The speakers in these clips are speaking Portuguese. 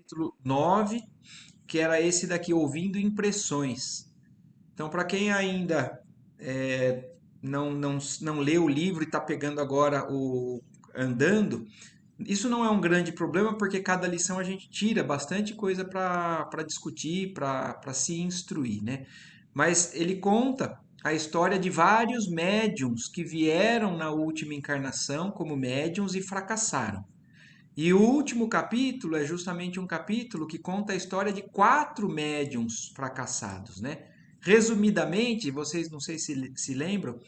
capítulo 9, que era esse daqui, Ouvindo Impressões. Então, para quem ainda não leu o livro e está pegando agora o andando, isso não é um grande problema, porque cada lição a gente tira bastante coisa para discutir, para se instruir, né? Mas ele conta a história de vários médiums que vieram na última encarnação como médiums e fracassaram. E o último capítulo é justamente um capítulo que conta a história de 4 médiums fracassados, né? Resumidamente, vocês não sei se lembram,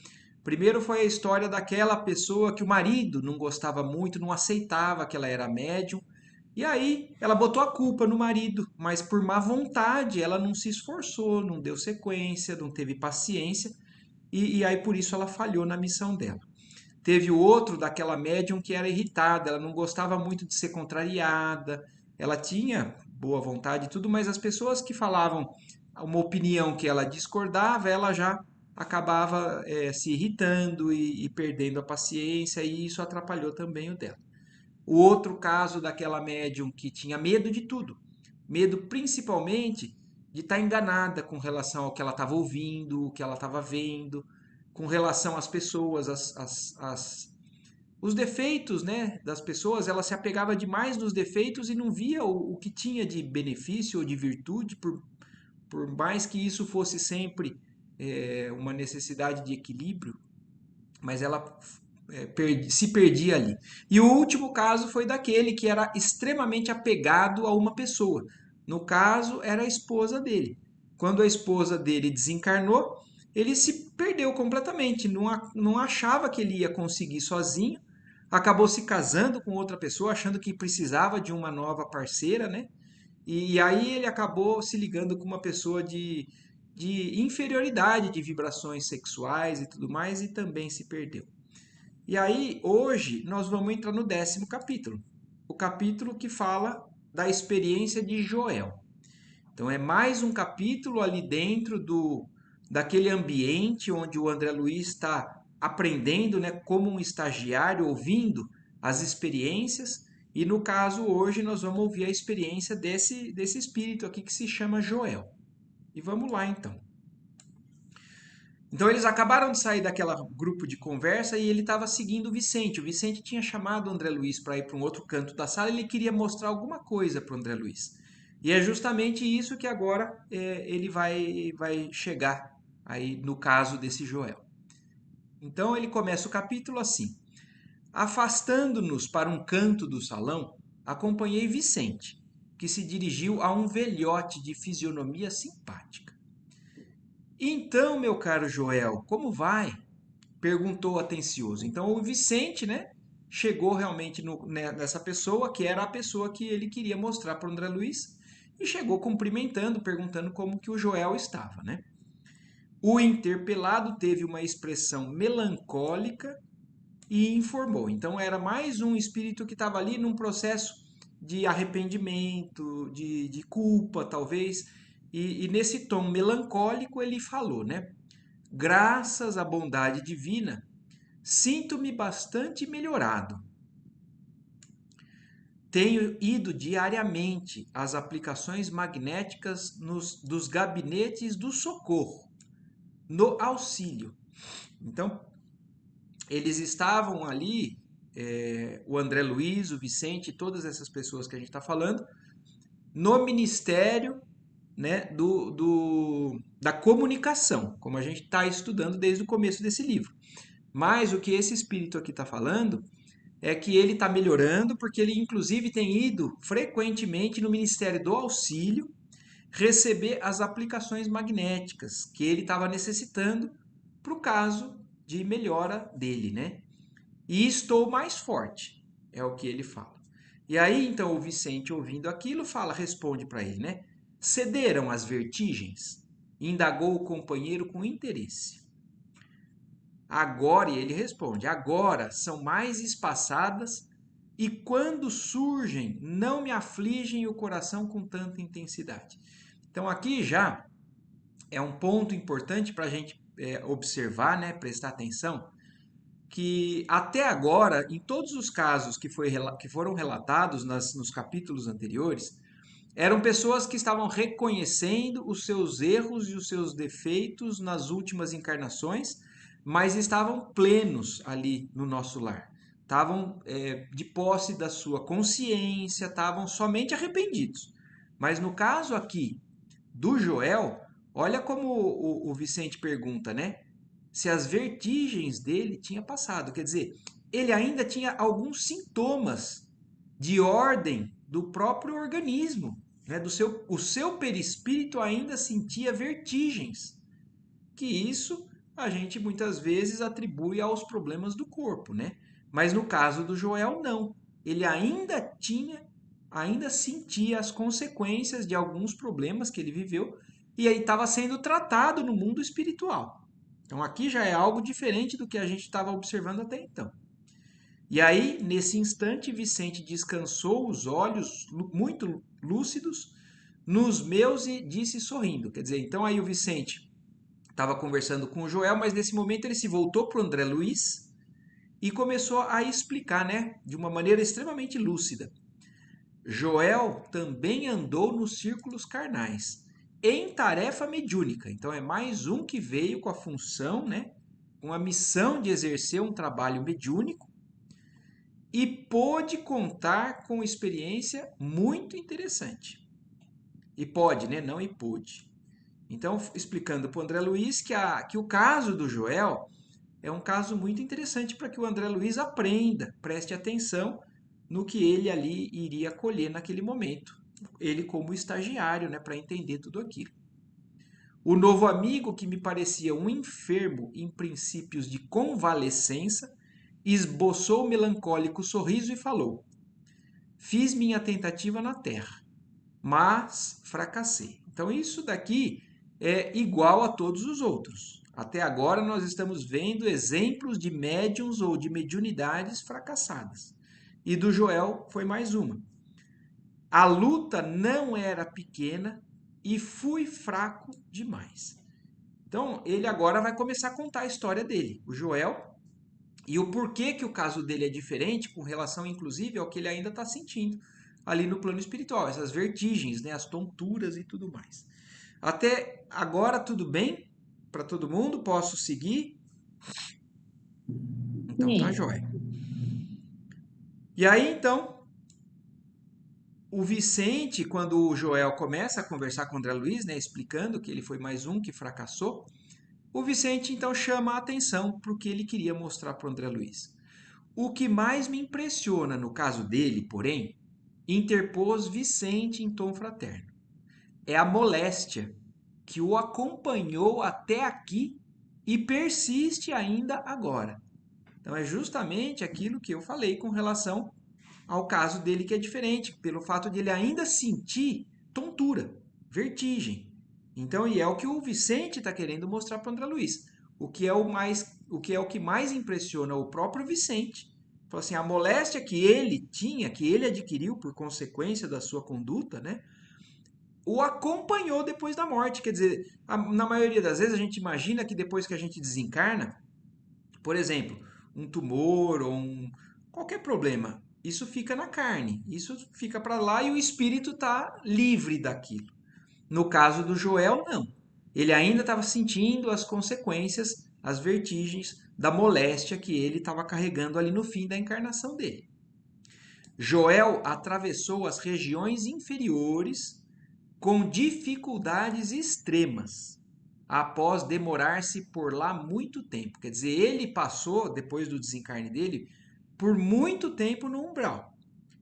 primeiro foi a história daquela pessoa que o marido não gostava muito, não aceitava que ela era médium, e aí ela botou a culpa no marido, mas por má vontade ela não se esforçou, não deu sequência, não teve paciência, e aí por isso ela falhou na missão dela. Teve o outro daquela médium que era irritada, ela não gostava muito de ser contrariada, ela tinha boa vontade e tudo, mas as pessoas que falavam uma opinião que ela discordava, ela já acabava se irritando e perdendo a paciência, e isso atrapalhou também o dela. O outro caso daquela médium que tinha medo de tudo, medo principalmente de estar enganada com relação ao que ela estava ouvindo, o que ela estava vendo, com relação às pessoas, os defeitos, né, das pessoas, ela se apegava demais nos defeitos e não via o que tinha de benefício ou de virtude, por mais que isso fosse sempre uma necessidade de equilíbrio, mas ela se perdia ali. E o último caso foi daquele que era extremamente apegado a uma pessoa. No caso, era a esposa dele. Quando a esposa dele desencarnou, ele se perdeu completamente, não achava que ele ia conseguir sozinho, acabou se casando com outra pessoa, achando que precisava de uma nova parceira, né? E aí ele acabou se ligando com uma pessoa de inferioridade, de vibrações sexuais e tudo mais, e também se perdeu. E aí, hoje, nós vamos entrar no 10º capítulo. O capítulo que fala da experiência de Joel. Então, é mais um capítulo ali dentro daquele ambiente onde o André Luiz está aprendendo, né, como um estagiário, ouvindo as experiências. E no caso, hoje, nós vamos ouvir a experiência desse espírito aqui que se chama Joel. E vamos lá, então. Então eles acabaram de sair daquela grupo de conversa e ele estava seguindo o Vicente. O Vicente tinha chamado o André Luiz para ir para um outro canto da sala e ele queria mostrar alguma coisa para o André Luiz. E é justamente isso que agora ele vai chegar aí no caso desse Joel. Então ele começa o capítulo assim: Afastando-nos para um canto do salão, acompanhei Vicente, que se dirigiu a um velhote de fisionomia simpática. Então, meu caro Joel, como vai? Perguntou atencioso. Então o Vicente, né, chegou realmente nessa pessoa, que era a pessoa que ele queria mostrar para o André Luiz, e chegou cumprimentando, perguntando como que o Joel estava, né? O interpelado teve uma expressão melancólica e informou. Então era mais um espírito que estava ali num processo de arrependimento, de culpa, talvez, e nesse tom melancólico ele falou, né? Graças à bondade divina, sinto-me bastante melhorado. Tenho ido diariamente às aplicações magnéticas dos gabinetes do socorro, no auxílio. Então, eles estavam ali, o André Luiz, o Vicente, todas essas pessoas que a gente está falando, no ministério, né, da comunicação, como a gente está estudando desde o começo desse livro. Mas o que esse espírito aqui está falando é que ele está melhorando, porque ele, inclusive, tem ido frequentemente no Ministério do Auxílio receber as aplicações magnéticas que ele estava necessitando para o caso de melhora dele, né? E estou mais forte, é o que ele fala. E aí, então, o Vicente, ouvindo aquilo, responde para ele, né? Cederam as vertigens? Indagou o companheiro com interesse. Agora, e ele responde, agora são mais espaçadas e quando surgem, não me afligem o coração com tanta intensidade. Então, aqui já é um ponto importante para a gente observar, né, prestar atenção, que até agora, em todos os casos que foram relatados nos capítulos anteriores, Eram pessoas que estavam reconhecendo os seus erros e os seus defeitos nas últimas encarnações, mas estavam plenos ali no nosso lar. Estavam de posse da sua consciência, estavam somente arrependidos. Mas no caso aqui do Joel, olha como o Vicente pergunta, né? Se as vertigens dele tinha passado. Quer dizer, ele ainda tinha alguns sintomas de ordem do próprio organismo, né? O seu perispírito ainda sentia vertigens, que isso a gente muitas vezes atribui aos problemas do corpo, né? Mas no caso do Joel, não. Ele ainda sentia as consequências de alguns problemas que ele viveu e aí estava sendo tratado no mundo espiritual. Então aqui já é algo diferente do que a gente estava observando até então. E aí, nesse instante, Vicente descansou os olhos muito lúcidos nos meus e disse sorrindo. Quer dizer, então aí o Vicente estava conversando com o Joel, mas nesse momento ele se voltou para o André Luiz e começou a explicar, né, de uma maneira extremamente lúcida. Joel também andou nos círculos carnais, em tarefa mediúnica. Então é mais um que veio com a função, né, com a missão de exercer um trabalho mediúnico e pôde contar com experiência muito interessante. E pode, né? Não e pôde. Então, explicando para o André Luiz que o caso do Joel é um caso muito interessante para que o André Luiz aprenda, preste atenção no que ele ali iria colher naquele momento. Ele como estagiário, né, para entender tudo aquilo. O novo amigo, que me parecia um enfermo em princípios de convalescença, esboçou um melancólico sorriso e falou: Fiz minha tentativa na Terra, mas fracassei. Então, isso daqui é igual a todos os outros. Até agora, nós estamos vendo exemplos de médiums ou de mediunidades fracassadas. E do Joel foi mais uma. A luta não era pequena e fui fraco demais. Então, ele agora vai começar a contar a história dele, o Joel, e o porquê que o caso dele é diferente, com relação, inclusive, ao que ele ainda está sentindo ali no plano espiritual, essas vertigens, né, as tonturas e tudo mais. Até agora, tudo bem para todo mundo? Posso seguir? Então tá Sim. jóia. E aí, então, o Vicente, quando o Joel começa a conversar com o André Luiz, né, explicando que ele foi mais um que fracassou, o Vicente então chama a atenção para o que ele queria mostrar para o André Luiz. O que mais me impressiona no caso dele, porém, interpôs Vicente em tom fraterno, é a moléstia que o acompanhou até aqui e persiste ainda agora. Então é justamente aquilo que eu falei com relação ao caso dele que é diferente, pelo fato de ele ainda sentir tontura, vertigem. Então, e é o que o Vicente está querendo mostrar para o André Luiz. O que mais impressiona o próprio Vicente. Então, assim, a moléstia que ele tinha, que ele adquiriu por consequência da sua conduta, né? O acompanhou depois da morte. Quer dizer, na maioria das vezes a gente imagina que depois que a gente desencarna, por exemplo, um tumor ou qualquer problema, isso fica na carne, isso fica para lá e o espírito está livre daquilo. No caso do Joel, não. Ele ainda estava sentindo as consequências, as vertigens da moléstia que ele estava carregando ali no fim da encarnação dele. Joel atravessou as regiões inferiores com dificuldades extremas, após demorar-se por lá muito tempo. Quer dizer, ele passou, depois do desencarne dele, por muito tempo no umbral.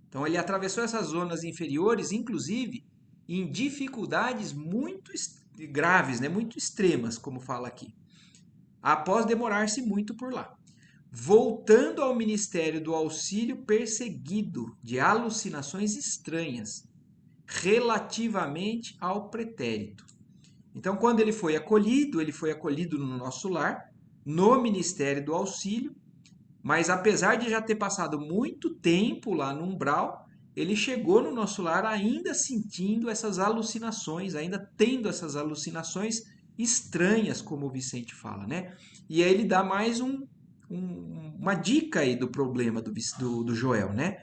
Então, ele atravessou essas zonas inferiores, inclusive em dificuldades muito graves, né? Muito extremas, como fala aqui, após demorar-se muito por lá. Voltando ao ministério do auxílio perseguido de alucinações estranhas, relativamente ao pretérito. Então, quando ele foi acolhido no nosso lar, no Ministério do Auxílio, mas apesar de já ter passado muito tempo lá no umbral, ele chegou no nosso lar ainda sentindo essas alucinações, ainda tendo essas alucinações estranhas, como o Vicente fala, né? E aí ele dá mais uma dica aí do problema do Joel, né?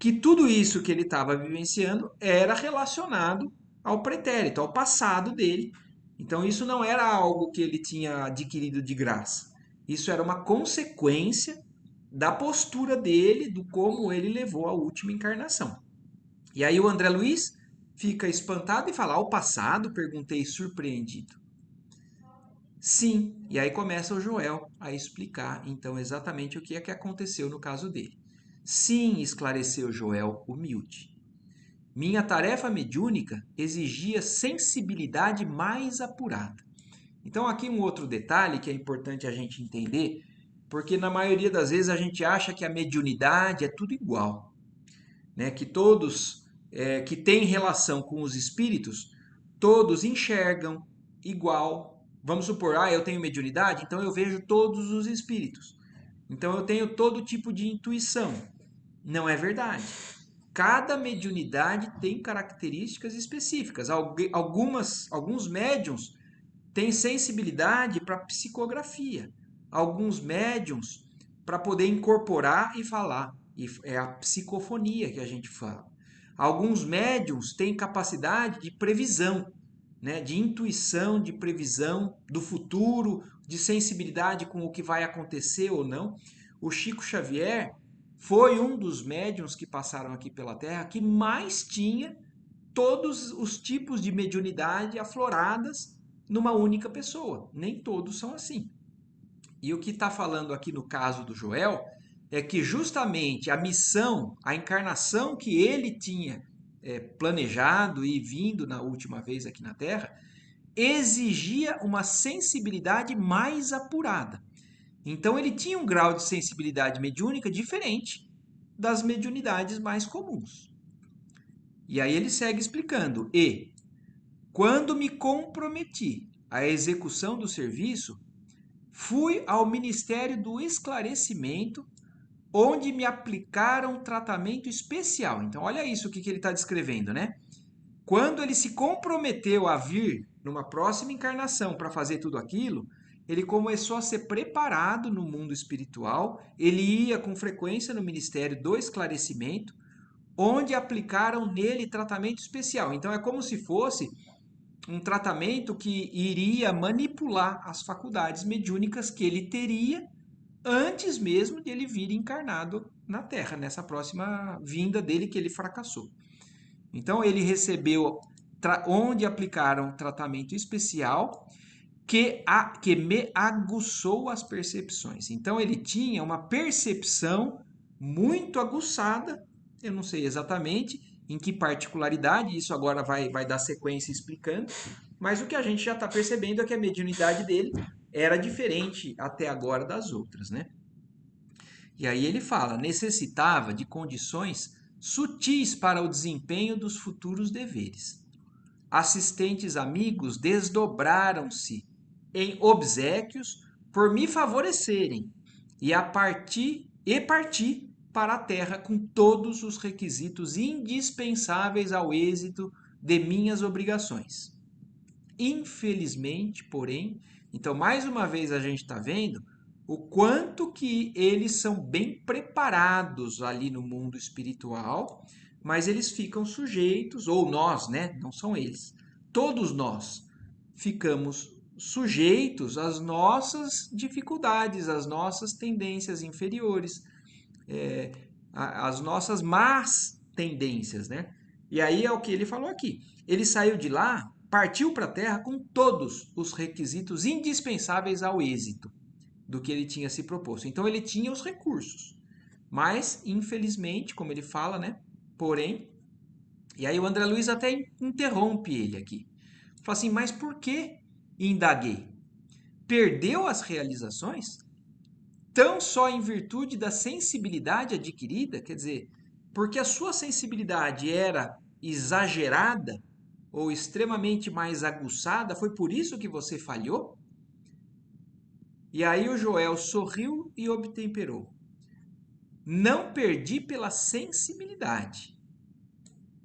que tudo isso que ele estava vivenciando era relacionado ao pretérito, ao passado dele. Então isso não era algo que ele tinha adquirido de graça. Isso era uma consequência da postura dele, do como ele levou a última encarnação. E aí o André Luiz fica espantado e fala: "Ao passado?" Perguntei surpreendido. Sim, e aí começa o Joel a explicar então exatamente o que é que aconteceu no caso dele. Sim, esclareceu Joel humilde. Minha tarefa mediúnica exigia sensibilidade mais apurada. Então, aqui um outro detalhe que é importante a gente entender, porque na maioria das vezes a gente acha que a mediunidade é tudo igual, né? Que todos que têm relação com os espíritos, todos enxergam igual. Vamos supor, eu tenho mediunidade, então eu vejo todos os espíritos. Então eu tenho todo tipo de intuição. Não é verdade. Cada mediunidade tem características específicas. Alguns médiums têm sensibilidade para psicografia. Alguns médiums para poder incorporar e falar. E é a psicofonia que a gente fala. Alguns médiums têm capacidade de previsão, né? De intuição, de previsão do futuro, de sensibilidade com o que vai acontecer ou não. O Chico Xavier foi um dos médiums que passaram aqui pela Terra que mais tinha todos os tipos de mediunidade afloradas numa única pessoa. Nem todos são assim. E o que está falando aqui no caso do Joel é que justamente a missão, a encarnação que ele tinha planejado e vindo na última vez aqui na Terra, exigia uma sensibilidade mais apurada. Então ele tinha um grau de sensibilidade mediúnica diferente das mediunidades mais comuns. E aí ele segue explicando: e quando me comprometi à execução do serviço, fui ao Ministério do Esclarecimento, onde me aplicaram um tratamento especial. Então, olha isso que ele está descrevendo, né? Quando ele se comprometeu a vir numa próxima encarnação para fazer tudo aquilo, ele começou a ser preparado no mundo espiritual, ele ia com frequência no Ministério do Esclarecimento, onde aplicaram nele tratamento especial. Então é como se fosse um tratamento que iria manipular as faculdades mediúnicas que ele teria antes mesmo de ele vir encarnado na Terra, nessa próxima vinda dele que ele fracassou. Então ele recebeu onde aplicaram tratamento especial que me aguçou as percepções. Então ele tinha uma percepção muito aguçada, eu não sei exatamente em que particularidade, isso agora vai dar sequência explicando, mas o que a gente já está percebendo é que a mediunidade dele era diferente até agora das outras, né? E aí ele fala, necessitava de condições sutis para o desempenho dos futuros deveres. Assistentes amigos desdobraram-se em obséquios por me favorecerem parti para a terra com todos os requisitos indispensáveis ao êxito de minhas obrigações. Infelizmente, porém, então mais uma vez a gente está vendo o quanto que eles são bem preparados ali no mundo espiritual, mas eles ficam sujeitos, ou nós, né? Não são eles. Todos nós ficamos sujeitos às nossas dificuldades, às nossas tendências inferiores, é, às nossas más tendências, né? E aí é o que ele falou aqui. Ele saiu de lá, partiu para a Terra com todos os requisitos indispensáveis ao êxito do que ele tinha se proposto. Então ele tinha os recursos, mas infelizmente, como ele fala, né? Porém, e aí o André Luiz até interrompe ele aqui. Fala assim, mas por que indaguei? Perdeu as realizações? Tão só em virtude da sensibilidade adquirida? Quer dizer, porque a sua sensibilidade era exagerada ou extremamente mais aguçada, foi por isso que você falhou? E aí o Joel sorriu e obtemperou. Não perdi pela sensibilidade,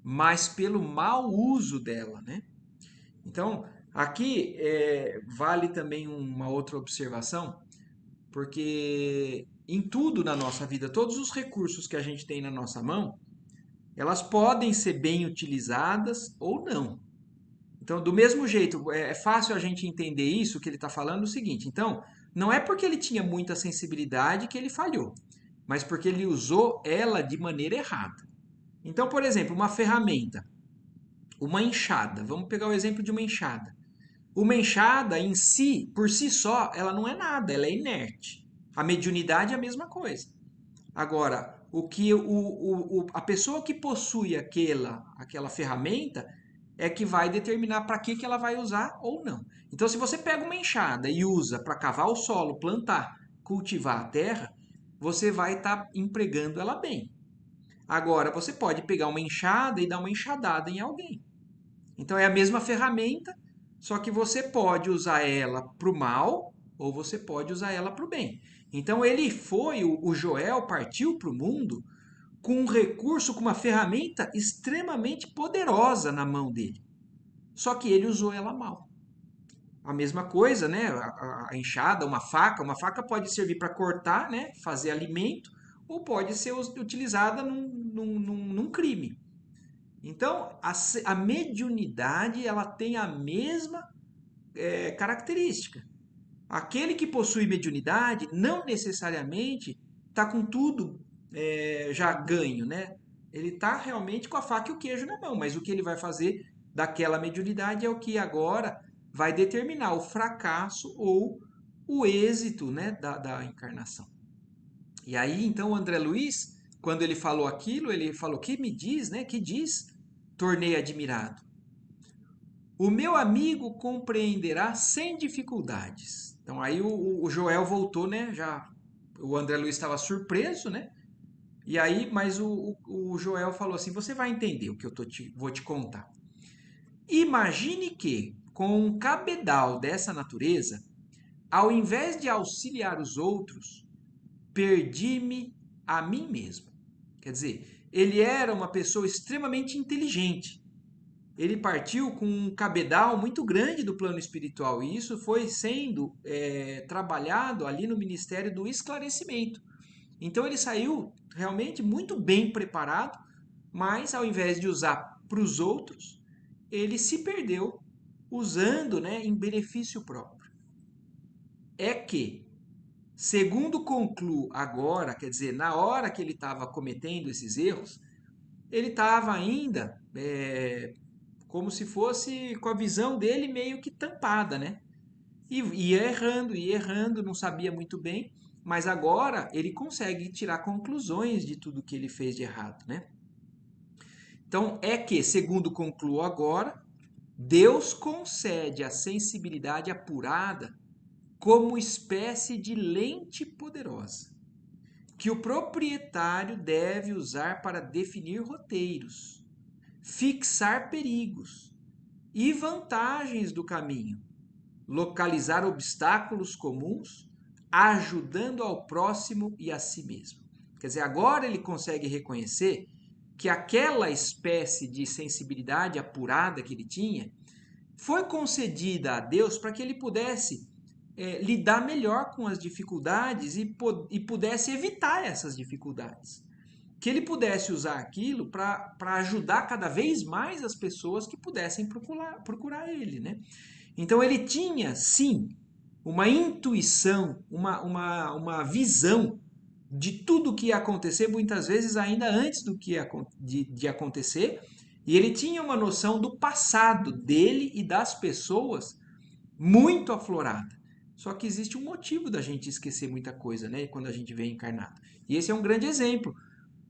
mas pelo mau uso dela, né? Então, aqui vale também uma outra observação, porque em tudo na nossa vida, todos os recursos que a gente tem na nossa mão, elas podem ser bem utilizadas ou não. Então, do mesmo jeito, é fácil a gente entender isso que ele está falando o seguinte. Então, não é porque ele tinha muita sensibilidade que ele falhou, mas porque ele usou ela de maneira errada. Então, por exemplo, uma ferramenta, uma enxada. Vamos pegar o exemplo de uma enxada. Uma enxada em si, por si só, ela não é nada, ela é inerte. A mediunidade é a mesma coisa. Agora, a pessoa que possui aquela ferramenta é que vai determinar para que ela vai usar ou não. Então, se você pega uma enxada e usa para cavar o solo, plantar, cultivar a terra, você vai estar empregando ela bem. Agora, você pode pegar uma enxada e dar uma enxadada em alguém. Então, é a mesma ferramenta, só que você pode usar ela para o mal ou você pode usar ela para o bem. Então, o Joel partiu para o mundo com um recurso, com uma ferramenta extremamente poderosa na mão dele. Só que ele usou ela mal. A mesma coisa, né? A enxada, uma faca pode servir para cortar, né? Fazer alimento, ou pode ser utilizada num crime. Então, a mediunidade ela tem a mesma característica. Aquele que possui mediunidade não necessariamente está com tudo já ganho, né? Ele está realmente com a faca e o queijo na mão, mas o que ele vai fazer daquela mediunidade é o que agora vai determinar o fracasso ou o êxito, né, da encarnação. E aí, então, o André Luiz, quando ele falou aquilo, ele falou: que me diz, né? Que diz? Tornei admirado. O meu amigo compreenderá sem dificuldades. Então aí o Joel voltou, né? Já o André Luiz estava surpreso, né? E aí, mas o Joel falou assim: você vai entender o que vou te contar. Imagine que, com um cabedal dessa natureza, ao invés de auxiliar os outros, perdi-me a mim mesmo. Quer dizer, ele era uma pessoa extremamente inteligente. Ele partiu com um cabedal muito grande do plano espiritual e isso foi sendo trabalhado ali no Ministério do Esclarecimento. Então ele saiu realmente muito bem preparado, mas ao invés de usar para os outros, ele se perdeu usando, né, em benefício próprio. É que, segundo concluo agora, quer dizer, na hora que ele estava cometendo esses erros, ele estava ainda como se fosse com a visão dele meio que tampada, né? E ia errando, não sabia muito bem, mas agora ele consegue tirar conclusões de tudo que ele fez de errado, né? Então é que, segundo concluo agora, Deus concede a sensibilidade apurada como espécie de lente poderosa, que o proprietário deve usar para definir roteiros, fixar perigos e vantagens do caminho, localizar obstáculos comuns, ajudando ao próximo e a si mesmo. Quer dizer, agora ele consegue reconhecer que aquela espécie de sensibilidade apurada que ele tinha foi concedida a Deus para que ele pudesse lidar melhor com as dificuldades e pudesse evitar essas dificuldades. Que ele pudesse usar aquilo para ajudar cada vez mais as pessoas que pudessem procurar ele, né? Então ele tinha, sim, uma intuição, uma visão de tudo que ia acontecer, muitas vezes ainda antes de acontecer, e ele tinha uma noção do passado dele e das pessoas muito aflorada. Só que existe um motivo da gente esquecer muita coisa, né, quando a gente vem encarnado. E esse é um grande exemplo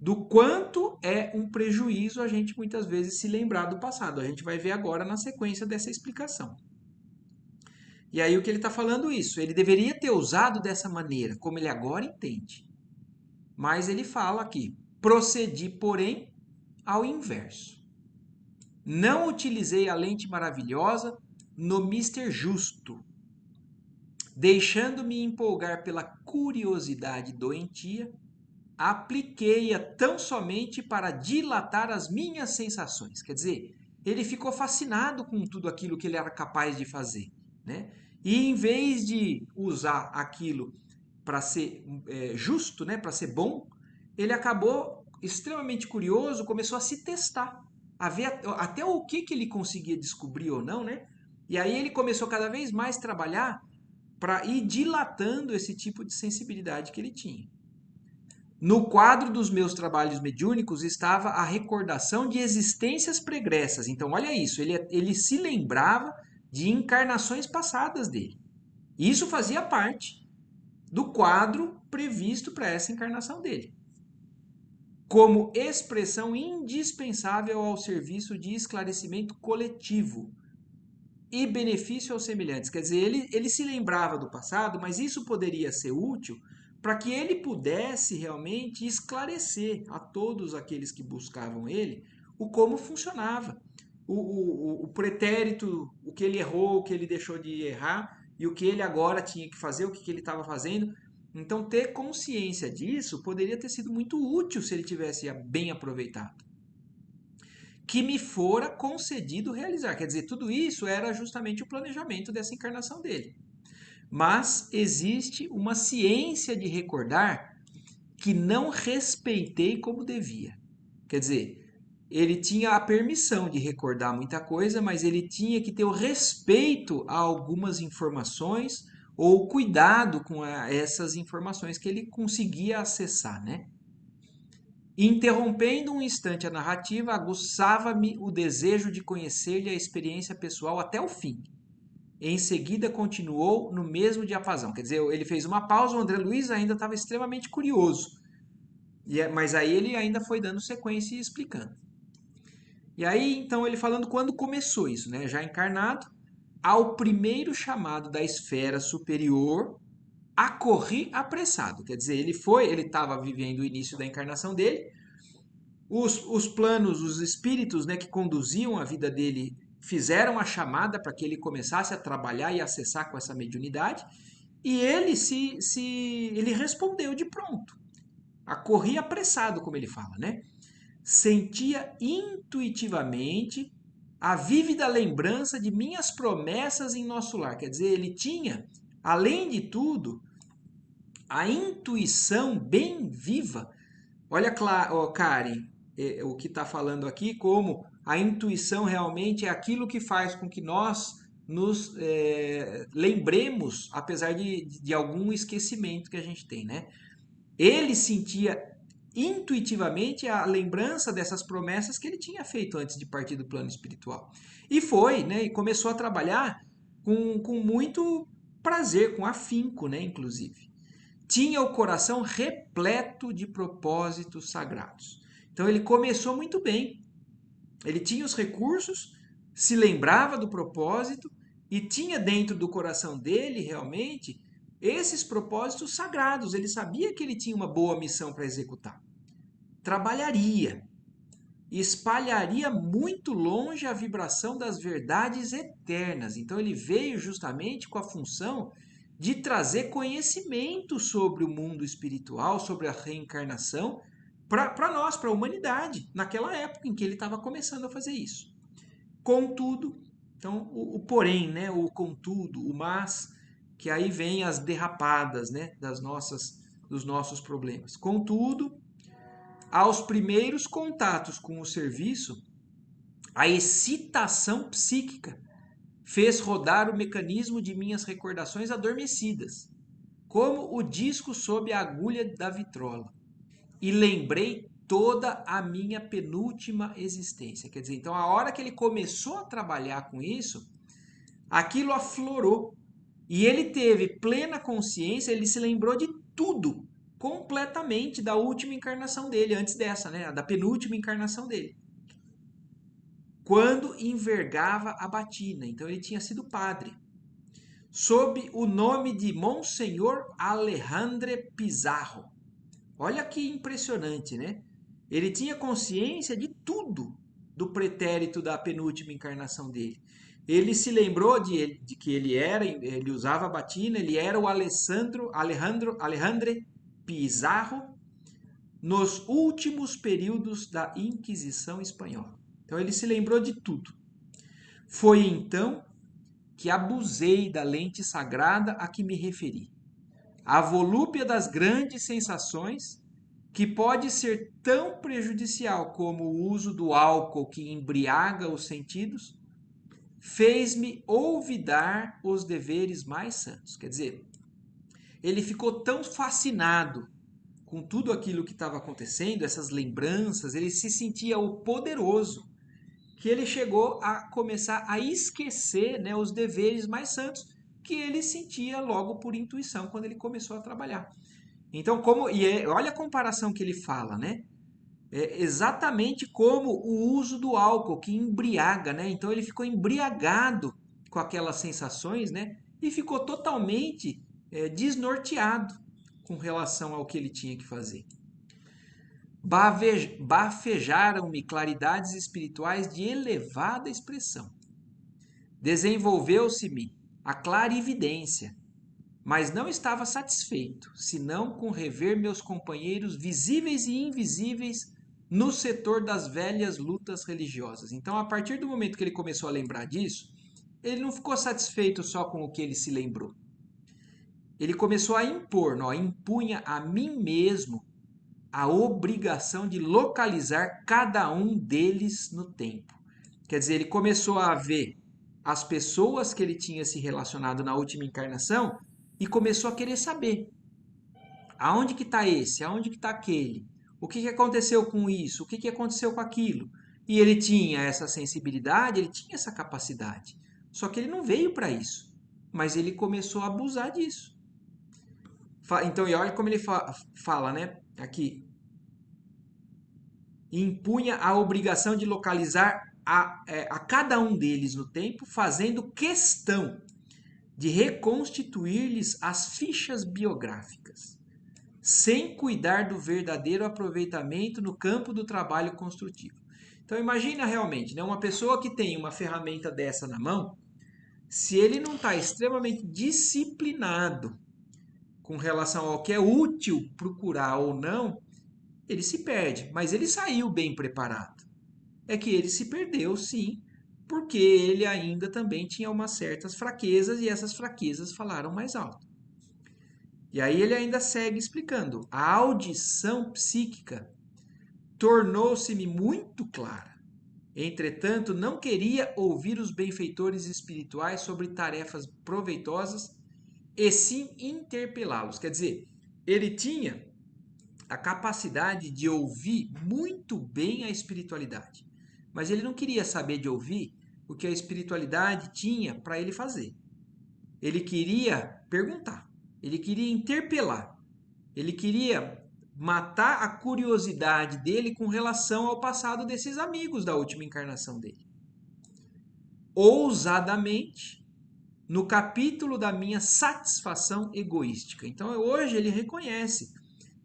do quanto é um prejuízo a gente muitas vezes se lembrar do passado. A gente vai ver agora na sequência dessa explicação. E aí o que ele está falando isso? Ele deveria ter usado dessa maneira, como ele agora entende. Mas ele fala aqui, procedi, porém, ao inverso. Não utilizei a lente maravilhosa no Mister Justo, deixando-me empolgar pela curiosidade doentia, apliquei-a tão somente para dilatar as minhas sensações. Quer dizer, ele ficou fascinado com tudo aquilo que ele era capaz de fazer, né? E em vez de usar aquilo para ser justo, né, para ser bom, ele acabou extremamente curioso, começou a se testar, a ver até o que ele conseguia descobrir ou não, né? E aí ele começou cada vez mais a trabalhar para ir dilatando esse tipo de sensibilidade que ele tinha. No quadro dos meus trabalhos mediúnicos estava a recordação de existências pregressas. Então, olha isso, ele se lembrava de encarnações passadas dele. Isso fazia parte do quadro previsto para essa encarnação dele, como expressão indispensável ao serviço de esclarecimento coletivo e benefício aos semelhantes. Quer dizer, ele se lembrava do passado, mas isso poderia ser útil para que ele pudesse realmente esclarecer a todos aqueles que buscavam ele o como funcionava, o pretérito, o que ele errou, o que ele deixou de errar e o que ele agora tinha que fazer, o que ele estava fazendo. Então, ter consciência disso poderia ter sido muito útil se ele tivesse bem aproveitado, que me fora concedido realizar. Quer dizer, tudo isso era justamente o planejamento dessa encarnação dele. Mas existe uma ciência de recordar que não respeitei como devia. Quer dizer, ele tinha a permissão de recordar muita coisa, mas ele tinha que ter o respeito a algumas informações ou o cuidado com essas informações que ele conseguia acessar, né? Interrompendo um instante a narrativa, aguçava-me o desejo de conhecer-lhe a experiência pessoal até o fim. Em seguida, continuou no mesmo diapasão. Quer dizer, ele fez uma pausa, o André Luiz ainda estava extremamente curioso. Mas aí ele ainda foi dando sequência e explicando. E aí, então, ele falando quando começou isso, né? Já encarnado, ao primeiro chamado da esfera superior, acorri apressado. Quer dizer, ele estava vivendo o início da encarnação dele. Os planos, os espíritos, né, que conduziam a vida dele fizeram a chamada para que ele começasse a trabalhar e acessar com essa mediunidade. E ele respondeu de pronto. Acorri apressado, como ele fala, né? Sentia intuitivamente a vívida lembrança de minhas promessas em nosso lar. Quer dizer, ele tinha, além de tudo, a intuição bem viva. Olha, Karen, o que está falando aqui, como a intuição realmente é aquilo que faz com que nós nos lembremos, apesar de algum esquecimento que a gente tem, né? Ele sentia intuitivamente a lembrança dessas promessas que ele tinha feito antes de partir do plano espiritual. E foi, né? E começou a trabalhar com muito prazer, com afinco, né? Inclusive. Tinha o coração repleto de propósitos sagrados. Então ele começou muito bem. Ele tinha os recursos, se lembrava do propósito e tinha dentro do coração dele realmente esses propósitos sagrados. Ele sabia que ele tinha uma boa missão para executar. Trabalharia, espalharia muito longe a vibração das verdades eternas. Então ele veio justamente com a função de trazer conhecimento sobre o mundo espiritual, sobre a reencarnação, para nós, para a humanidade, naquela época em que ele estava começando a fazer isso. Contudo, então o porém, né, o contudo, o mas, que aí vem as derrapadas, né, dos nossos problemas. Contudo, aos primeiros contatos com o serviço, a excitação psíquica fez rodar o mecanismo de minhas recordações adormecidas, como o disco sob a agulha da vitrola. E lembrei toda a minha penúltima existência. Quer dizer, então a hora que ele começou a trabalhar com isso, aquilo aflorou. E ele teve plena consciência, ele se lembrou de tudo, completamente da última encarnação dele, antes dessa, né? Da penúltima encarnação dele. Quando envergava a batina. Então ele tinha sido padre. Sob o nome de Monsenhor Alejandre Pizarro. Olha que impressionante, né? Ele tinha consciência de tudo do pretérito da penúltima encarnação dele. Ele se lembrou de que ele usava batina, ele era o Alejandre Pizarro nos últimos períodos da Inquisição Espanhola. Então ele se lembrou de tudo. Foi então que abusei da lente sagrada a que me referi. A volúpia das grandes sensações que pode ser tão prejudicial como o uso do álcool que embriaga os sentidos, fez-me olvidar os deveres mais santos. Quer dizer, ele ficou tão fascinado com tudo aquilo que estava acontecendo, essas lembranças, ele se sentia o poderoso, que ele chegou a começar a esquecer, né, os deveres mais santos que ele sentia logo por intuição quando ele começou a trabalhar. Então, olha a comparação que ele fala, né? É exatamente como o uso do álcool que embriaga, né? Então ele ficou embriagado com aquelas sensações, né? E ficou totalmente desnorteado com relação ao que ele tinha que fazer. Bafejaram-me claridades espirituais de elevada expressão. Desenvolveu-se-me a clarividência, mas não estava satisfeito, senão com rever meus companheiros visíveis e invisíveis no setor das velhas lutas religiosas. Então, a partir do momento que ele começou a lembrar disso, ele não ficou satisfeito só com o que ele se lembrou. Ele começou a impor, impunha a mim mesmo a obrigação de localizar cada um deles no tempo. Quer dizer, ele começou a ver as pessoas que ele tinha se relacionado na última encarnação e começou a querer saber aonde que está esse, aonde que está aquele, o que que aconteceu com isso, o que que aconteceu com aquilo. E ele tinha essa sensibilidade, ele tinha essa capacidade. Só que ele não veio para isso, mas ele começou a abusar disso. Então, e olha como ele fala, né? Aqui, impunha a obrigação de localizar a cada um deles no tempo, fazendo questão de reconstituir-lhes as fichas biográficas, sem cuidar do verdadeiro aproveitamento no campo do trabalho construtivo. Então imagina realmente, né, uma pessoa que tem uma ferramenta dessa na mão, se ele não está extremamente disciplinado com relação ao que é útil procurar ou não, ele se perde, mas ele saiu bem preparado. É que ele se perdeu, sim, porque ele ainda também tinha umas certas fraquezas e essas fraquezas falaram mais alto. E aí ele ainda segue explicando: a audição psíquica tornou-se-me muito clara. Entretanto, não queria ouvir os benfeitores espirituais sobre tarefas proveitosas e sim interpelá-los. Quer dizer, ele tinha a capacidade de ouvir muito bem a espiritualidade, mas ele não queria saber de ouvir o que a espiritualidade tinha para ele fazer. Ele queria perguntar, ele queria interpelar, ele queria matar a curiosidade dele com relação ao passado desses amigos da última encarnação dele. Ousadamente, no capítulo da minha satisfação egoística. Então, hoje ele reconhece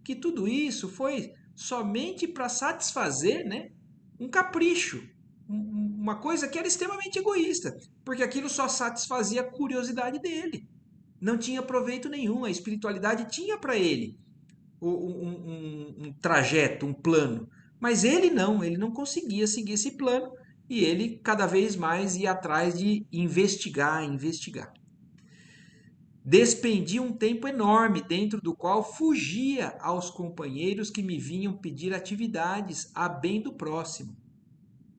que tudo isso foi somente para satisfazer, né, um capricho, uma coisa que era extremamente egoísta, porque aquilo só satisfazia a curiosidade dele. Não tinha proveito nenhum, a espiritualidade tinha para ele um trajeto, um plano, mas ele não conseguia seguir esse plano e ele cada vez mais ia atrás de investigar, investigar. Despendi um tempo enorme dentro do qual fugia aos companheiros que me vinham pedir atividades a bem do próximo,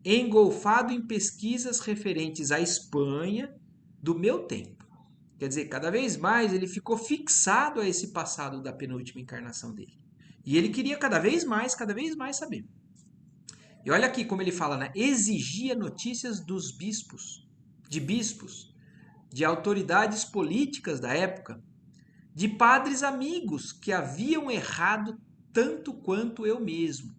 engolfado em pesquisas referentes à Espanha do meu tempo. Quer dizer, cada vez mais ele ficou fixado a esse passado da penúltima encarnação dele. E ele queria cada vez mais saber. E olha aqui como ele fala, né? Exigia notícias dos bispos, de autoridades políticas da época, de padres amigos que haviam errado tanto quanto eu mesmo.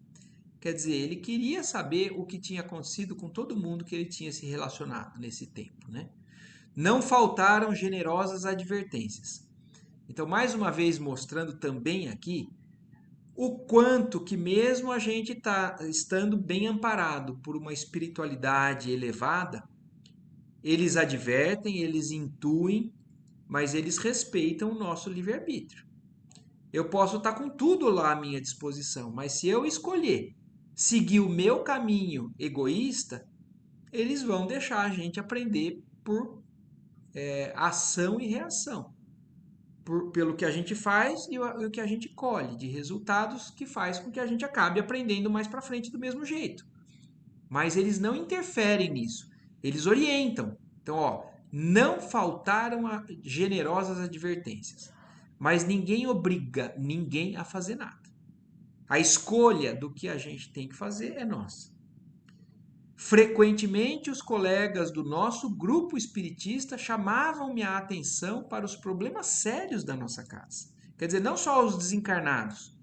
Quer dizer, ele queria saber o que tinha acontecido com todo mundo que ele tinha se relacionado nesse tempo, né? Não faltaram generosas advertências. Então, mais uma vez mostrando também aqui o quanto que mesmo a gente está estando bem amparado por uma espiritualidade elevada, eles advertem, eles intuem, mas eles respeitam o nosso livre-arbítrio. Eu posso estar com tudo lá à minha disposição, mas se eu escolher seguir o meu caminho egoísta, eles vão deixar a gente aprender por ação e reação. pelo que a gente faz e o que a gente colhe de resultados que faz com que a gente acabe aprendendo mais para frente do mesmo jeito. Mas eles não interferem nisso, eles orientam. Então, ó, não faltaram generosas advertências, mas ninguém obriga ninguém a fazer nada. A escolha do que a gente tem que fazer é nossa. Frequentemente, os colegas do nosso grupo espiritista chamavam minha atenção para os problemas sérios da nossa casa. Quer dizer, não só os desencarnados.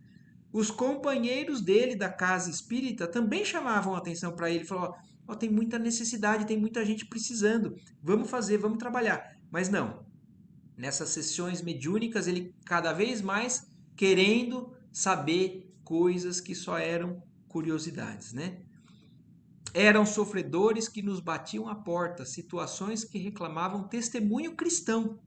Os companheiros dele da casa espírita também chamavam atenção para ele. Falavam, ó, tem muita necessidade, tem muita gente precisando. Vamos fazer, vamos trabalhar. Mas não. Nessas sessões mediúnicas, ele cada vez mais querendo saber coisas que só eram curiosidades, né? Eram sofredores que nos batiam à porta, situações que reclamavam testemunho cristão.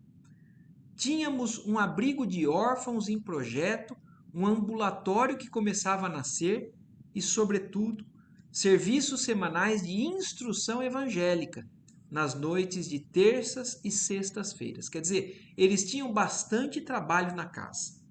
Tínhamos um abrigo de órfãos em projeto, um ambulatório que começava a nascer e, sobretudo, serviços semanais de instrução evangélica nas noites de terças e sextas-feiras. Quer dizer, eles tinham bastante trabalho na casa.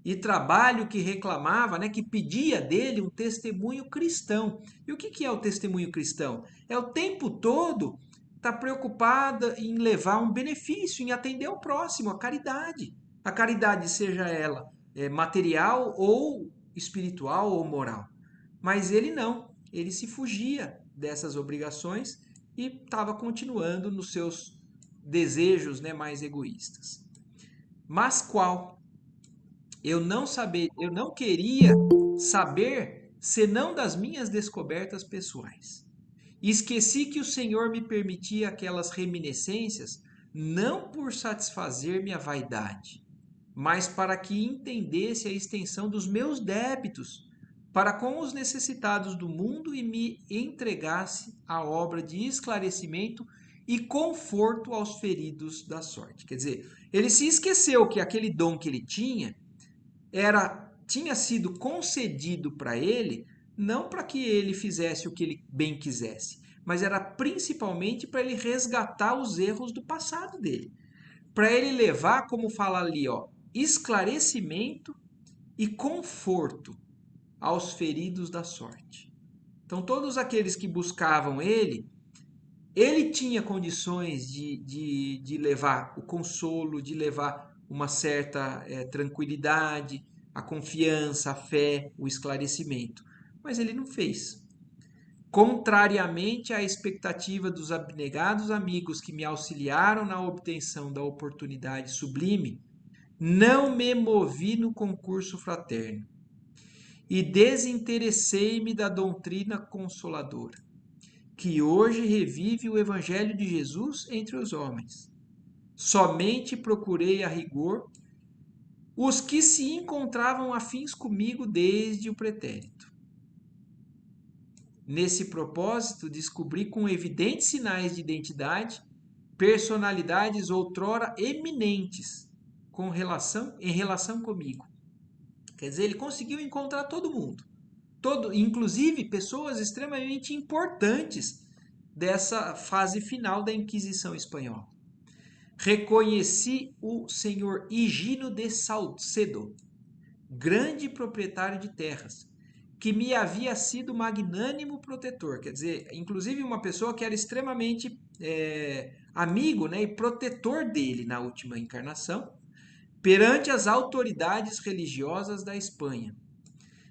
E trabalho que reclamava, né, que pedia dele um testemunho cristão. E o que é o testemunho cristão? É o tempo todo estar preocupada em levar um benefício, em atender o próximo, a caridade. A caridade, seja ela material ou espiritual ou moral. Mas ele não, ele se fugia dessas obrigações e estava continuando nos seus desejos, né, mais egoístas. Mas qual? Eu não queria saber senão das minhas descobertas pessoais. E esqueci que o Senhor me permitia aquelas reminiscências não por satisfazer minha vaidade, mas para que entendesse a extensão dos meus débitos para com os necessitados do mundo e me entregasse à obra de esclarecimento e conforto aos feridos da sorte. Quer dizer, ele se esqueceu que aquele dom que ele tinha sido concedido para ele, não para que ele fizesse o que ele bem quisesse, mas era principalmente para ele resgatar os erros do passado dele, para ele levar, como fala ali, ó, esclarecimento e conforto aos feridos da sorte. Então, todos aqueles que buscavam ele tinha condições de levar o consolo, de levar uma certa tranquilidade, a confiança, a fé, o esclarecimento. Mas ele não fez. Contrariamente à expectativa dos abnegados amigos que me auxiliaram na obtenção da oportunidade sublime, não me movi no concurso fraterno e desinteressei-me da doutrina consoladora que hoje revive o Evangelho de Jesus entre os homens. Somente procurei a rigor os que se encontravam afins comigo desde o pretérito. Nesse propósito, descobri com evidentes sinais de identidade personalidades outrora eminentes em relação comigo. Quer dizer, ele conseguiu encontrar todo mundo. Inclusive pessoas extremamente importantes dessa fase final da Inquisição Espanhola. Reconheci o senhor Higino de Salcedo, grande proprietário de terras, que me havia sido magnânimo protetor, quer dizer, inclusive uma pessoa que era extremamente amigo, né, e protetor dele na última encarnação, perante as autoridades religiosas da Espanha.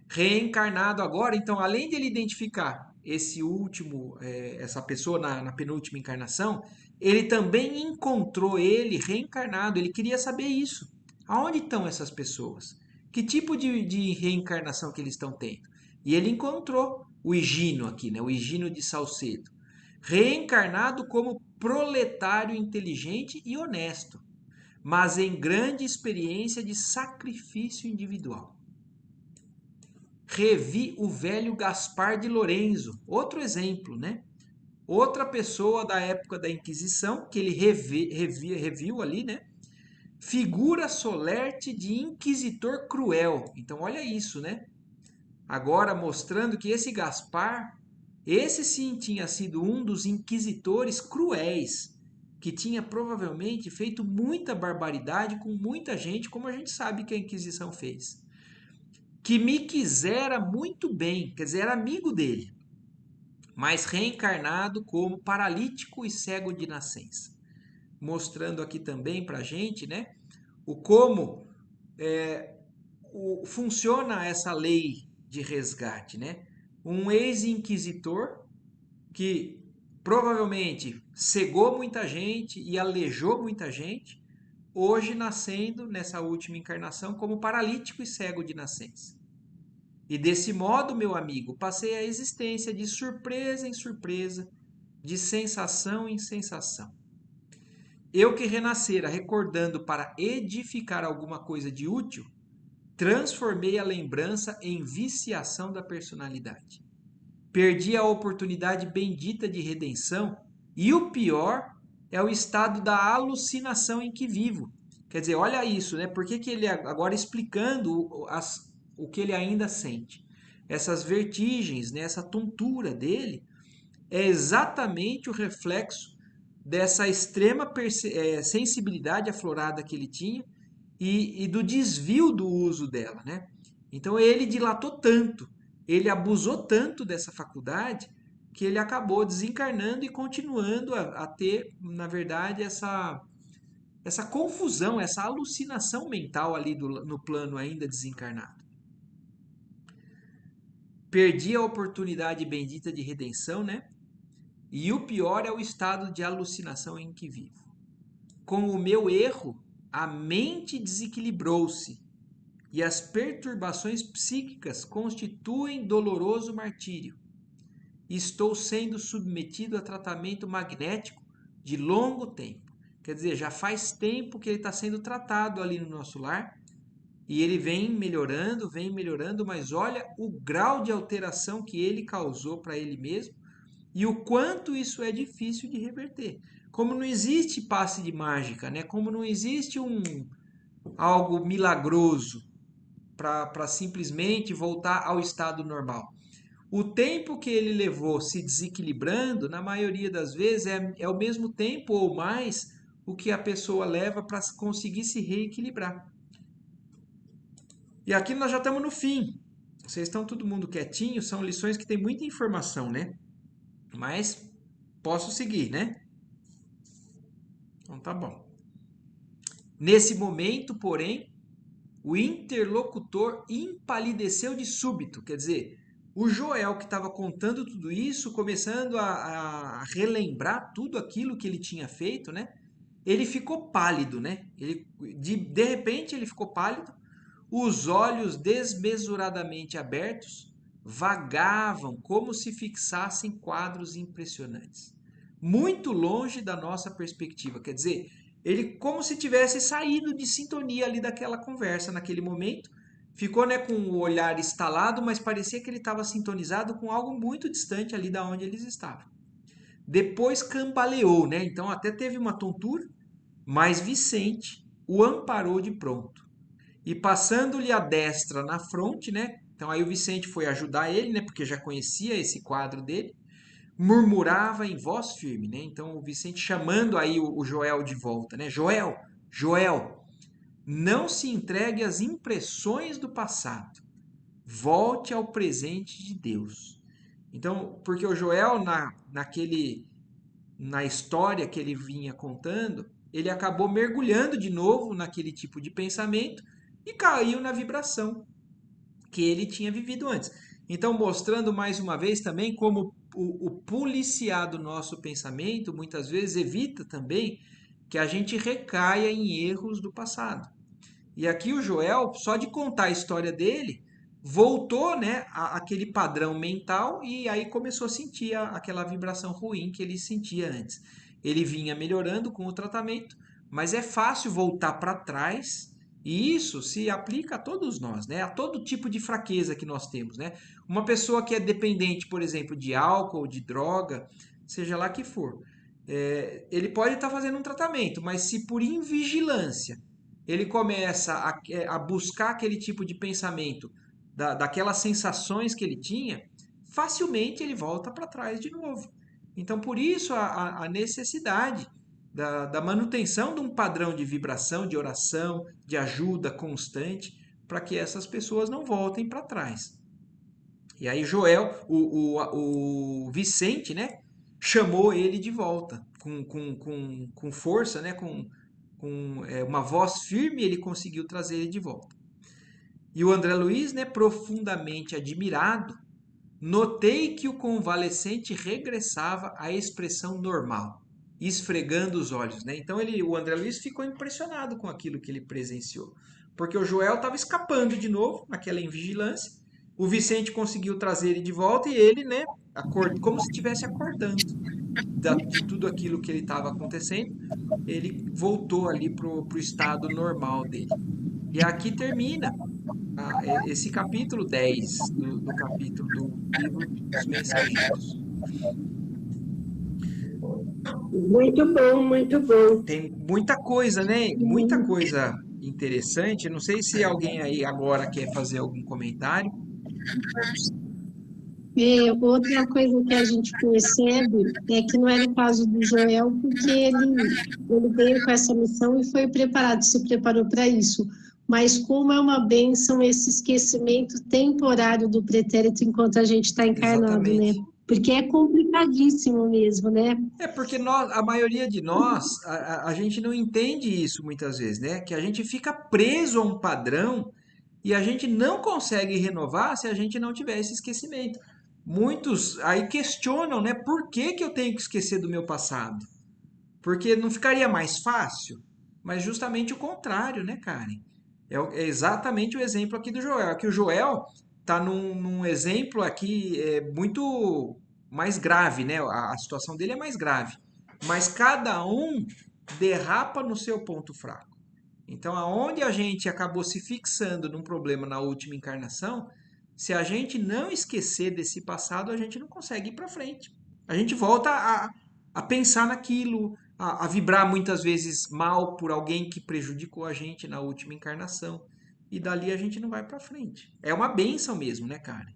Reencarnado agora, então, além de ele identificar essa pessoa na penúltima encarnação, ele também encontrou ele reencarnado. Ele queria saber isso. Aonde estão essas pessoas? Que tipo de reencarnação que eles estão tendo? E ele encontrou o Higino aqui, né? O Higino de Salcedo, reencarnado como proletário inteligente e honesto, mas em grande experiência de sacrifício individual. Revi o velho Gaspar de Lorenzo, outro exemplo, né? Outra pessoa da época da Inquisição, que ele reviu ali, né? Figura solerte de inquisitor cruel. Então, olha isso, né? Agora mostrando que esse Gaspar, esse sim tinha sido um dos inquisitores cruéis, que tinha provavelmente feito muita barbaridade com muita gente, como a gente sabe que a Inquisição fez. Que me quisera muito bem, quer dizer, era amigo dele, mas reencarnado como paralítico e cego de nascença. Mostrando aqui também para a gente, né, o como funciona essa lei de resgate, né? Um ex-inquisitor que provavelmente cegou muita gente e aleijou muita gente, hoje nascendo nessa última encarnação como paralítico e cego de nascença. E desse modo, meu amigo, passei a existência de surpresa em surpresa, de sensação em sensação. Eu que renascera recordando para edificar alguma coisa de útil, transformei a lembrança em viciação da personalidade. Perdi a oportunidade bendita de redenção e o pior é o estado da alucinação em que vivo. Quer dizer, olha isso, né? Por que que ele agora explicando o que ele ainda sente? Essas vertigens, né? Essa tontura dele é exatamente o reflexo dessa extrema sensibilidade aflorada que ele tinha e do desvio do uso dela, né? Então ele dilatou tanto, ele abusou tanto dessa faculdade que ele acabou desencarnando e continuando a ter, na verdade, essa confusão, essa alucinação mental ali no plano ainda desencarnado. Perdi a oportunidade bendita de redenção, né? E o pior é o estado de alucinação em que vivo. Com o meu erro, a mente desequilibrou-se e as perturbações psíquicas constituem doloroso martírio. Estou sendo submetido a tratamento magnético de longo tempo. Quer dizer, já faz tempo que ele está sendo tratado ali no nosso lar e ele vem melhorando, mas olha o grau de alteração que ele causou para ele mesmo e o quanto isso é difícil de reverter. Como não existe passe de mágica, né? Como não existe algo milagroso para simplesmente voltar ao estado normal. O tempo que ele levou se desequilibrando, na maioria das vezes, é o mesmo tempo ou mais o que a pessoa leva para conseguir se reequilibrar. E aqui nós já estamos no fim. Vocês estão todo mundo quietinho, são lições que tem muita informação, né? Mas posso seguir, né? Então tá bom. Nesse momento, porém, o interlocutor empalideceu de súbito, quer dizer, o Joel que estava contando tudo isso, começando a relembrar tudo aquilo que ele tinha feito, né? Ele ficou pálido, né? De repente ele ficou pálido, os olhos desmesuradamente abertos vagavam como se fixassem quadros impressionantes, muito longe da nossa perspectiva. Quer dizer, ele como se tivesse saído de sintonia ali daquela conversa naquele momento, ficou, né, com o olhar estalado, mas parecia que ele estava sintonizado com algo muito distante ali da onde eles estavam. Depois cambaleou, né? Então até teve uma tontura, mas Vicente o amparou de pronto. E passando-lhe a destra na fronte, né? Então aí o Vicente foi ajudar ele, né? Porque já conhecia esse quadro dele. Murmurava em voz firme, né? Então o Vicente chamando aí o Joel de volta, né? Joel, Joel, não se entregue às impressões do passado. Volte ao presente de Deus. Então, porque o Joel na história que ele vinha contando, ele acabou mergulhando de novo naquele tipo de pensamento e caiu na vibração que ele tinha vivido antes. Então, mostrando mais uma vez também como o policiar do nosso pensamento muitas vezes evita também que a gente recaia em erros do passado. E aqui o Joel, só de contar a história dele, voltou, né, àquele padrão mental e aí começou a sentir aquela vibração ruim que ele sentia antes. Ele vinha melhorando com o tratamento, mas é fácil voltar para trás e isso se aplica a todos nós, né? A todo tipo de fraqueza que nós temos, né? Uma pessoa que é dependente, por exemplo, de álcool, de droga, seja lá que for, ele pode estar fazendo um tratamento, mas se por invigilância ele começa a buscar aquele tipo de pensamento, daquelas sensações que ele tinha, facilmente ele volta para trás de novo. Então, por isso a necessidade da manutenção de um padrão de vibração, de oração, de ajuda constante, para que essas pessoas não voltem para trás. E aí Joel, o Vicente, né, chamou ele de volta, com força, né, com uma voz firme, ele conseguiu trazer ele de volta. E o André Luiz, né, profundamente admirado, notei que o convalescente regressava à expressão normal, esfregando os olhos, né? Então o André Luiz ficou impressionado com aquilo que ele presenciou, porque o Joel estava escapando de novo naquela invigilância. O Vicente conseguiu trazer ele de volta e ele, né, como se estivesse acordando de tudo aquilo que ele estava acontecendo, ele voltou ali pro estado normal dele. E aqui termina esse capítulo 10 do capítulo do livro dos Mensageiros. Muito bom, muito bom. Tem muita coisa, né? Muita coisa interessante. Não sei se alguém aí agora quer fazer algum comentário. Outra coisa que a gente percebe é que não era o caso do Joel, porque ele veio com essa missão e foi preparado, se preparou para isso. Mas como é uma bênção esse esquecimento temporário do pretérito enquanto a gente está encarnado, né? Exatamente. Porque é complicadíssimo mesmo, né? É porque a maioria de nós, a gente não entende isso muitas vezes, né? Que a gente fica preso a um padrão e a gente não consegue renovar se a gente não tiver esse esquecimento. Muitos aí questionam, né? Por que que eu tenho que esquecer do meu passado? Porque não ficaria mais fácil? Mas justamente o contrário, né, Karen? É exatamente o exemplo aqui do Joel. Aqui o Joel está num exemplo aqui muito mais grave, né? A situação dele é mais grave. Mas cada um derrapa no seu ponto fraco. Então, aonde a gente acabou se fixando num problema na última encarnação, se a gente não esquecer desse passado, a gente não consegue ir para frente. A gente volta a pensar naquilo, a vibrar muitas vezes mal por alguém que prejudicou a gente na última encarnação. E dali a gente não vai para frente. É uma bênção mesmo, né, Karen?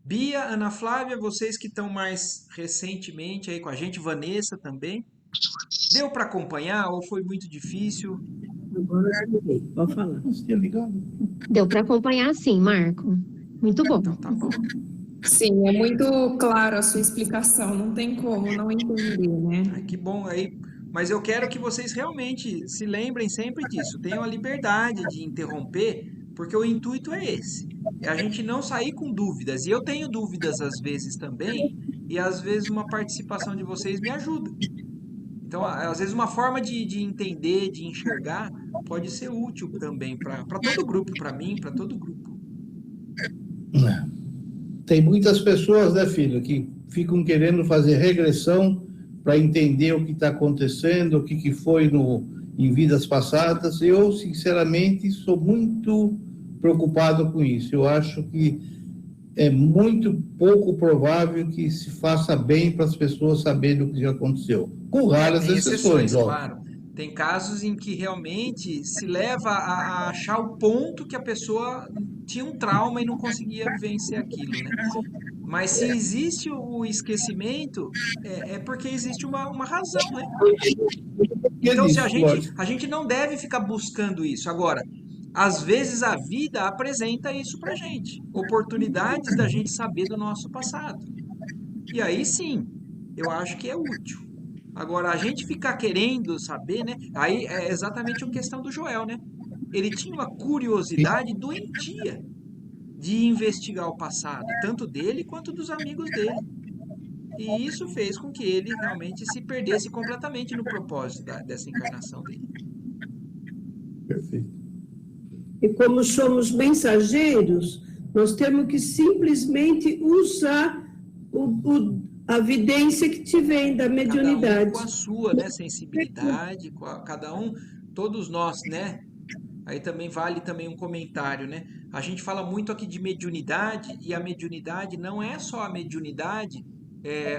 Bia, Ana Flávia, vocês que estão mais recentemente aí com a gente, Vanessa também. Deu para acompanhar ou foi muito difícil? Agora liguei, pode falar. Você tinha ligado? Deu para acompanhar sim, Marco. Muito bom. Então tá bom. Sim, é muito claro a sua explicação, não tem como não entender, né? Ai, que bom aí. Mas eu quero que vocês realmente se lembrem sempre disso. Tenham a liberdade de interromper, porque o intuito é esse. É a gente não sair com dúvidas. E eu tenho dúvidas às vezes também, e às vezes uma participação de vocês me ajuda. Então, às vezes uma forma de entender, de enxergar, pode ser útil também para todo grupo, para mim, para todo grupo. Tem muitas pessoas, né, filho, que ficam querendo fazer regressão para entender o que está acontecendo, o que foi em vidas passadas. Eu, sinceramente, sou muito preocupado com isso. Eu acho que é muito pouco provável que se faça bem para as pessoas saberem o que já aconteceu. Com raras Tem exceções, ó. claro. Tem casos em que realmente se leva a achar o ponto que a pessoa tinha um trauma e não conseguia vencer aquilo, né? Mas se existe o esquecimento, é porque existe uma razão, né? Então, se a gente não deve ficar buscando isso. Agora, às vezes a vida apresenta isso pra gente, oportunidades da gente saber do nosso passado. E aí sim, eu acho que é útil. Agora, a gente ficar querendo saber, né? Aí é exatamente a questão do Joel, né? Ele tinha uma curiosidade doentia de investigar o passado, tanto dele quanto dos amigos dele. E isso fez com que ele realmente se perdesse completamente no propósito dessa encarnação dele. Perfeito. E como somos mensageiros, nós temos que simplesmente usar a vidência que te vem da mediunidade. Cada um com a sua, né, sensibilidade, cada um, todos nós, né? Aí também vale também um comentário, né? A gente fala muito aqui de mediunidade e a mediunidade não é só a mediunidade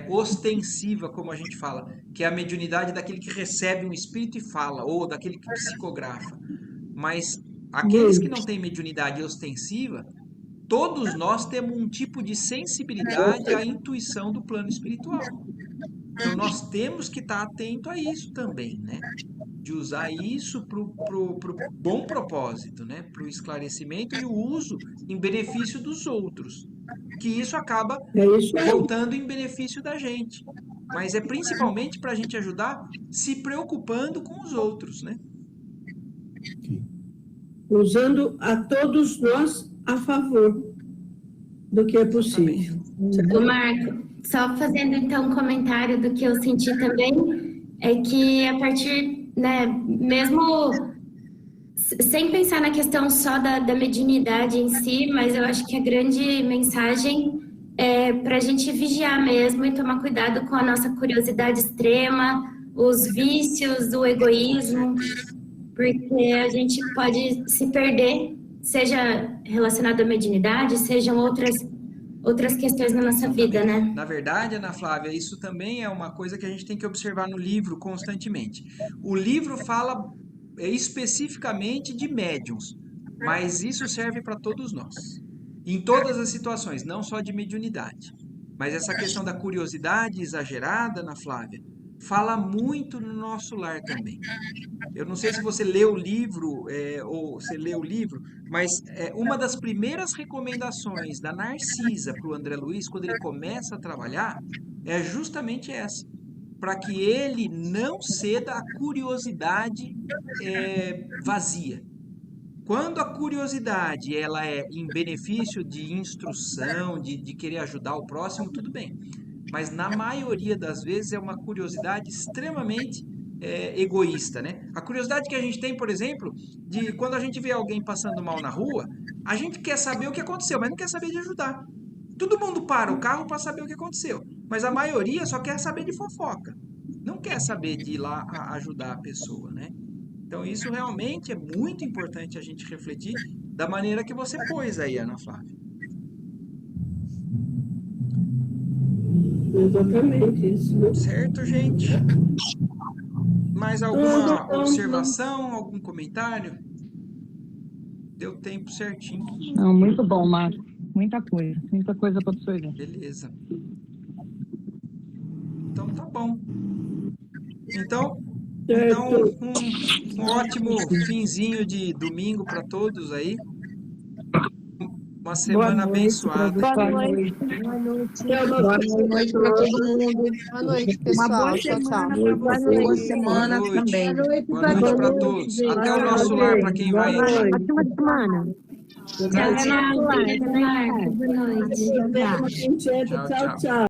ostensiva, como a gente fala, que é a mediunidade daquele que recebe um espírito e fala, ou daquele que psicografa. Mas aqueles que não têm mediunidade ostensiva, todos nós temos um tipo de sensibilidade à intuição do plano espiritual. Então, nós temos que estar atento a isso também, né? De usar isso para o bom propósito, né? Para o esclarecimento e o uso em benefício dos outros. Que isso acaba voltando em benefício da gente. Mas é principalmente para a gente ajudar se preocupando com os outros, né? Usando a todos nós a favor do que é possível. Ô Marco, só fazendo então um comentário do que eu senti também, é que a partir, né, mesmo sem pensar na questão só da mediunidade em si, mas eu acho que a grande mensagem é para a gente vigiar mesmo e tomar cuidado com a nossa curiosidade extrema, os vícios, o egoísmo, porque a gente pode se perder, seja relacionado à mediunidade, sejam outras questões na nossa vida, né? Na verdade, Ana Flávia, isso também é uma coisa que a gente tem que observar no livro constantemente. O livro fala especificamente de médiuns, mas isso serve para todos nós, em todas as situações, não só de mediunidade. Mas essa questão da curiosidade exagerada, Ana Flávia, fala muito no nosso lar também. Eu não sei se você leu o livro, ou você leu o livro, mas uma das primeiras recomendações da Narcisa para o André Luiz, quando ele começa a trabalhar, é justamente essa. Para que ele não ceda à curiosidade vazia. Quando a curiosidade ela é em benefício de instrução, de querer ajudar o próximo, tudo bem. Mas na maioria das vezes é uma curiosidade extremamente egoísta, né? A curiosidade que a gente tem, por exemplo, de quando a gente vê alguém passando mal na rua, a gente quer saber o que aconteceu, mas não quer saber de ajudar. Todo mundo para o carro para saber o que aconteceu, mas a maioria só quer saber de fofoca. Não quer saber de ir lá ajudar a pessoa, né? Então isso realmente é muito importante a gente refletir da maneira que você pôs aí, Ana Flávia. Exatamente isso. Certo, gente? Mais alguma observação, algum comentário? Deu tempo certinho. Não, muito bom, Marco. Muita coisa para absorver. Beleza. Então tá bom. Então um ótimo finzinho de domingo para todos aí. Uma semana abençoada. Boa noite. Boa noite para todo mundo. Boa noite, pessoal. Uma boa Tchau, tchau. boa semana também. Boa noite para todos. Até o nosso lar para quem vai. Ótima semana. Tchau, tchau. Boa noite. Tchau, tchau.